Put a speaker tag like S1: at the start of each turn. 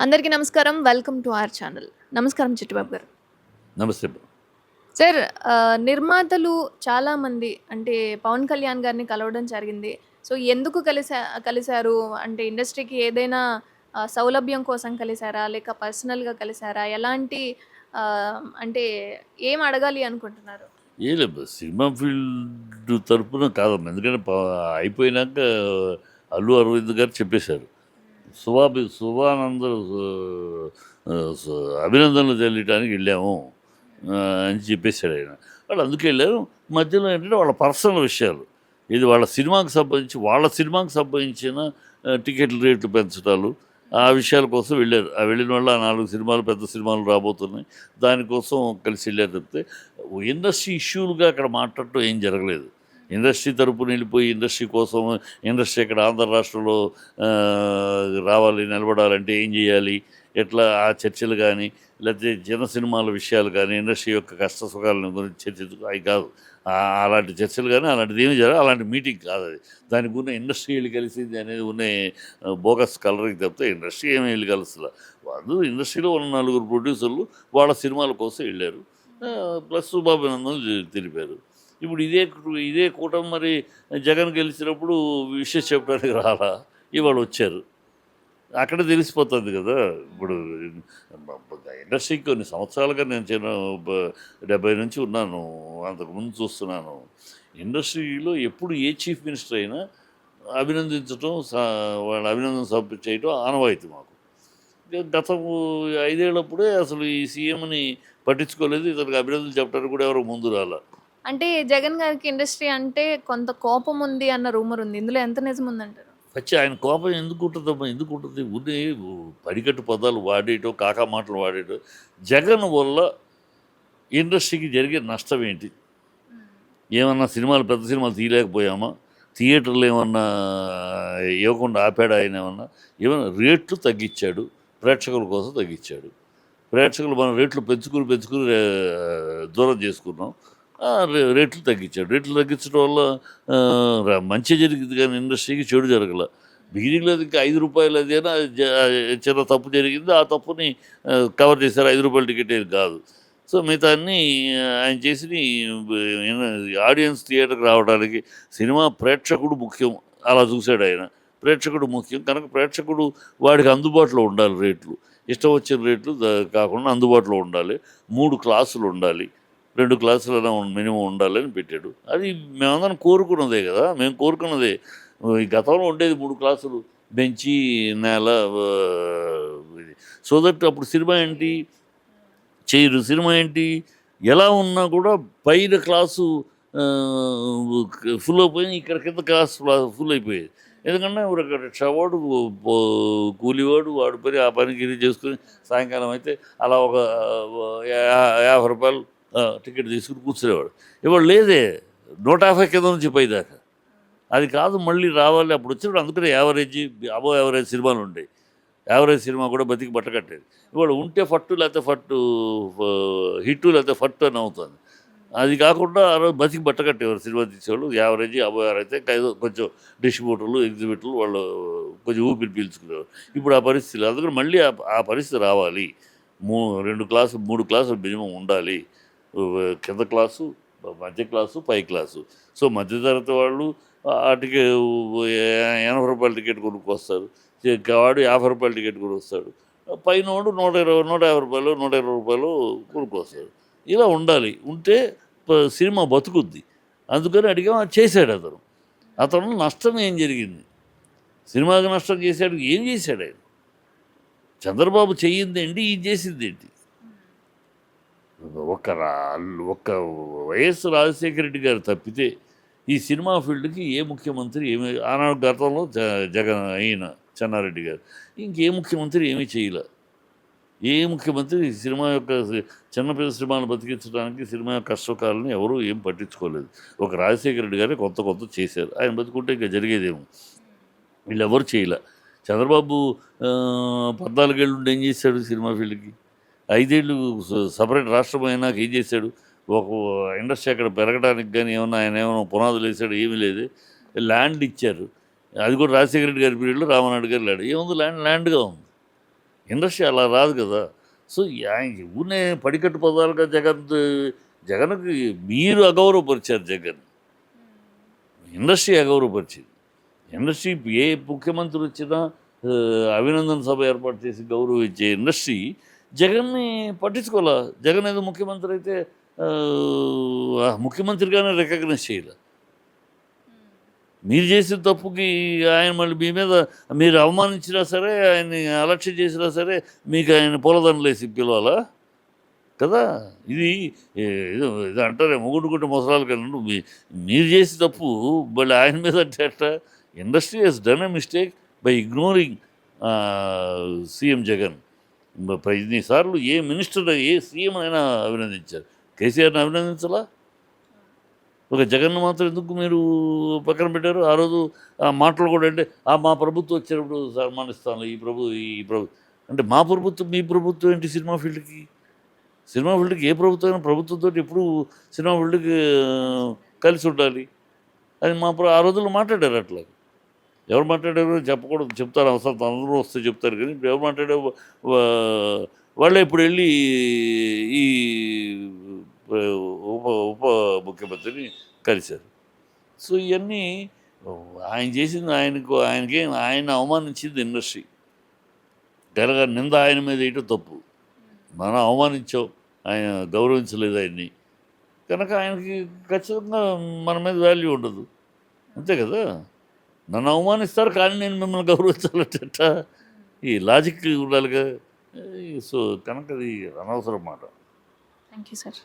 S1: అందరికీ నమస్కారం. Welcome to our channel. నమస్కారం చిట్టిబాబు గారు.
S2: నమస్తే బ్రో.
S1: సార్ నిర్మాతలు చాలామంది అంటే పవన్ కళ్యాణ్ గారిని కలవడం జరిగింది. సో, ఎందుకు కలిసారు? అంటే ఇండస్ట్రీకి ఏదైనా సౌలభ్యం కోసం కలిసారా? లేక పర్సనల్‌గా కలిసారా? ఎలాంటి అంటే ఏం అడగాలి అనుకుంటున్నారు?
S2: ఏం లేదు సినిమా ఫీల్డ్ తరపున కాదమ్మా. ఎందుకంటే అయిపోయినాక అల్లు అరవింద్ గారు చెప్పేశారు. శుభానంద్ అభినందనలు తెలియటానికి వెళ్ళాము అని చెప్పేశాడు ఆయన. వాళ్ళు అందుకే వెళ్ళారు. మధ్యలో ఏంటంటే వాళ్ళ పర్సనల్ విషయాలు, ఇది వాళ్ళ సినిమాకి సంబంధించిన టికెట్ల రేట్లు పెంచడాలు, ఆ విషయాల కోసం వెళ్ళారు. ఆ వెళ్ళిన వల్ల ఆ 4 సినిమాలు పెద్ద సినిమాలు రాబోతున్నాయి. దానికోసం కలిసి వెళ్ళారు తప్పితే ఇండస్ట్రీ ఇష్యూలుగా అక్కడ మాట్లాడటం ఏం జరగలేదు. ఇండస్ట్రీ తరపున వెళ్ళిపోయి ఇండస్ట్రీ ఇక్కడ ఆంధ్ర రాష్ట్రంలో రావాలి, నిలబడాలంటే ఏం చేయాలి, ఎట్లా ఆ చర్చలు కానీ, లేకపోతే జన సినిమాల విషయాలు కానీ, ఇండస్ట్రీ యొక్క కష్ట సుఖాలను గురించి చర్చించు అవి కాదు. అలాంటి చర్చలు కానీ అలాంటిది ఏమి జరగదు. అలాంటి మీటింగ్ కాదు అది. దానికి ఉన్న ఇండస్ట్రీ వెళ్ళి కలిసింది అనేది ఉన్న బోగస్ కలరింగ్ తప్పితే ఇండస్ట్రీ ఏమి వెళ్ళి కలుస్తలే. వాళ్ళు ఇండస్ట్రీలో ఉన్న 4 ప్రొడ్యూసర్లు వాళ్ళ సినిమాల కోసం వెళ్ళారు. ప్లస్ శుభాభినందనలు తెలిపారు. ఇప్పుడు ఇదే కూటమి మరి జగన్ గెలిచినప్పుడు విషెస్ చెప్పడానికి రాలా, ఇవాళ వచ్చారు. అక్కడ తెలిసిపోతుంది కదా. ఇప్పుడు ఇండస్ట్రీకి కొన్ని సంవత్సరాలుగా నేను 70 నుంచి ఉన్నాను, అంతకుముందు చూస్తున్నాను. ఇండస్ట్రీలో ఎప్పుడు ఏ చీఫ్ మినిస్టర్ అయినా అభినందించడం, వాళ్ళ అభినందన సభ చేయడం ఆనవాయితీ మాకు. గత 5 ఏళ్ళప్పుడే అసలు ఈ సీఎంని పట్టించుకోలేదు. ఇతనికి అభినందనలు చెప్పడానికి కూడా ఎవరు ముందు రాలా.
S1: అంటే జగన్ గారికి ఇండస్ట్రీ అంటే కొంత కోపం ఉంది అన్న రూమర్ ఉంది. ఇందులో ఎంత నిజం ఉందంటారు?
S2: ఆయన కోపం ఎందుకుంటుందమ్మా? ఎందుకుంటుంది? ఉండే పడికట్టు పదాలు వాడేయటం, కాకా మాటలు వాడేయటం. జగన్ వల్ల ఇండస్ట్రీకి జరిగే నష్టం ఏంటి? ఏమన్నా పెద్ద సినిమాలు తీయలేకపోయామా? థియేటర్లు ఏమన్నా ఇవ్వకుండా ఆపాడా ఆయన? ఏమన్నా రేట్లు తగ్గించాడు, ప్రేక్షకుల కోసం తగ్గించాడు. ప్రేక్షకులు మనం రేట్లు పెంచుకుని దూరం చేసుకున్నాం. రేట్లు తగ్గించాడు. రేట్లు తగ్గించడం వల్ల మంచి జరిగింది కానీ ఇండస్ట్రీకి చెడు జరగల. బిగినింగ్లో ఇంకా రూ. 5 అదేనా చిన్న తప్పు జరిగింది. ఆ తప్పుని కవర్ చేశారు. రూ. 5 టికెట్ ఏది కాదు. సో మిగతా అన్నీ ఆయన చేసిన ఆడియన్స్ థియేటర్కి రావడానికి సినిమా ప్రేక్షకుడు ముఖ్యం, అలా చూశాడు ఆయన. ప్రేక్షకుడు ముఖ్యం కనుక ప్రేక్షకుడు వాడికి అందుబాటులో ఉండాలి. రేట్లు ఇష్టం వచ్చిన రేట్లు కాకుండా అందుబాటులో ఉండాలి. 3 క్లాసులు ఉండాలి, 2 క్లాసులైనా మినిమం ఉండాలని పెట్టాడు. అది మేమందరం కోరుకున్నదే కదా. మేము కోరుకున్నదే. ఈ గతంలో ఉండేది 3 క్లాసులు, బెంచి, నేల, ఇది. సో దట్ అప్పుడు సినిమా ఏంటి చేయరు. సినిమా ఏంటి ఎలా ఉన్నా కూడా పైన క్లాసు ఫుల్ అయిపోయి, ఇక్కడ కింద క్లాసు ఫుల్ అయిపోయేది. ఎందుకంటే రిక్షావాడు, కూలివాడు, వాడు పని ఆ పనికి ఇది చేసుకుని సాయంకాలం అయితే అలా ఒక రూ. 50 టికెట్ తీసుకుని కూర్చునేవాడు. ఇవాళ లేదే, 150 కింద నుంచి పైదాకా. అది కాదు, మళ్ళీ రావాలి. అప్పుడు వచ్చినప్పుడు అందుకనే అబోవ్ యావరేజ్ సినిమాలు ఉండేవి. యావరేజ్ సినిమా కూడా బతికి బట్టకట్టేది. ఇవాళ ఉంటే ఫట్టు, లేకపోతే హిట్టు, లేకపోతే ఫట్టు అని అవుతుంది. అది కాకుండా ఆ రోజు బతికి బట్టకట్టేవారు సినిమా తీసేవాళ్ళు. యావరేజ్, అబోవ్ యావరేజ్ అయితే కొంచెం డిస్ట్రిబ్యూటర్లు, ఎగ్జిబిటర్లు వాళ్ళు కొంచెం ఊపిరి పీల్చుకునేవారు. ఇప్పుడు ఆ పరిస్థితి లేదు. అందుకని మళ్ళీ ఆ పరిస్థితి రావాలి. 3 క్లాసులు మినిమం ఉండాలి. కింద క్లాసు, మధ్య క్లాసు, పై క్లాసు. సో మధ్యతరగతి వాళ్ళు ఆ టికెట్ రూ. 80 టికెట్ కొనుక్కొస్తారు. వాడు రూ. 50 టికెట్ కొనుక్కొస్తాడు. పైనోడు రూ. 120 కొనుక్కొస్తాడు. ఇలా ఉండాలి. ఉంటే సినిమా బతుకుద్ది. అందుకని అడిగాం. అది చేశాడు అతను నష్టం ఏం జరిగింది? సినిమాకి నష్టం చేశాడు. ఏం చేశాడు ఆయన? చంద్రబాబు చెయ్యిందేంటి, ఇది చేసిందేంటి? ఒక్క వైఎస్ రాజశేఖర రెడ్డి గారు తప్పితే ఈ సినిమా ఫీల్డ్కి ఏ ముఖ్యమంత్రి ఆనాడు గతంలో జగన్ అయిన చెన్నారెడ్డి గారు, ఇంకే ముఖ్యమంత్రి ఏమీ చేయలే. ఏ ముఖ్యమంత్రి సినిమా యొక్క చిన్నపిల్ల సినిమాను బతికించడానికి సినిమా కష్టకాలని ఎవరూ ఏం పట్టించుకోలేదు. ఒక రాజశేఖర రెడ్డి గారే కొంత చేశారు. ఆయన బతుకుంటే ఇంకా జరిగేదేమో. వీళ్ళెవరు చేయలే. చంద్రబాబు 14 ఏళ్ళు ఉండి ఏం చేశాడు సినిమా ఫీల్డ్కి? 5 ఏళ్ళు సపరేట్ రాష్ట్రం అయినాక ఏం చేశాడు? ఒక ఇండస్ట్రీ అక్కడ పెరగడానికి కానీ ఆయన ఏమైనా పునాదులు వేసాడు? ఏమీ లేదు. ల్యాండ్ ఇచ్చారు. అది కూడా రాజశేఖర రెడ్డి గారి పీరియడ్లో రామనాయుడు గారు ల్యాండ్ ఏముంది, ల్యాండ్గా ఉంది. ఇండస్ట్రీ అలా రాదు కదా. సో ఆయన ఊరినే పడికట్టు పదాలుగా జగన్కి మీరు అగౌరవపరిచారు జగన్. ఇండస్ట్రీ అగౌరవపరిచింది. ఇండస్ట్రీ ఏ ముఖ్యమంత్రి వచ్చినా అభినందన సభ ఏర్పాటు చేసి గౌరవించే ఇండస్ట్రీ జగన్ని పట్టించుకోలే. జగన్ ఏదో ముఖ్యమంత్రి అయితే ముఖ్యమంత్రిగానే రికగ్నైజ్ చేయలే. మీరు చేసిన తప్పుకి ఆయన మళ్ళీ మీ మీద మీరు అవమానించినా సరే, ఆయన్ని అలక్ష్యం చేసినా సరే మీకు ఆయన పూలదండలు వేసి పిలవాలా కదా. ఇది ఏదో ఇది అంటారే మొగుడు గుంటే ముసలాలు కన్నా మీరు చేసే తప్పు మళ్ళీ ఆయన మీద అంటే అట్లా. Industry has done a mistake by ignoring CM Jagan. ఇన్నిసార్లు ఏ మినిస్టర్ ఏ సీఎం అయినా అభినందించారు, కేసీఆర్ని అభినందించలా. ఒక జగన్ మాత్రం ఎందుకు మీరు పక్కన పెట్టారు? ఆ రోజు ఆ మాటలు కూడా అంటే మా ప్రభుత్వం వచ్చినప్పుడు సన్మానిస్తాను ఈ ప్రభు అంటే మా ప్రభుత్వం మీ ప్రభుత్వం ఏంటి సినిమా ఫీల్డ్కి? సినిమా ఫీల్డ్కి ఏ ప్రభుత్వం అయినా ప్రభుత్వంతో ఎప్పుడు సినిమా ఫీల్డ్కి కలిసి ఉండాలి అని ఆ రోజుల్లో మాట్లాడారు. అట్లా ఎవరు మాట్లాడారు చెప్పకూడదు, చెప్తారు అవసరం అందరూ వస్తే చెప్తారు. కానీ ఇప్పుడు ఎవరు మాట్లాడారు వాళ్ళే ఇప్పుడు వెళ్ళి ఈ ఉప ఉప ముఖ్యమంత్రిని కలిశారు. సో ఇవన్నీ ఆయన చేసింది ఆయన అవమానించింది ఇండస్ట్రీ. తెలంగాణ నింద ఆయన మీద వేయటం తప్పు. మనం అవమానించాం, ఆయన గౌరవించలేదు ఆయన్ని కనుక ఆయనకి ఖచ్చితంగా మన మీద వాల్యూ ఉండదు. అంతే కదా. నన్ను అవమానిస్తారు కానీ నేను మిమ్మల్ని గౌరవించాలంట ఈ లాజిక్ ఉండాలిగా. సో కనుక అది అనవసరం మాట.
S1: Thank you sir.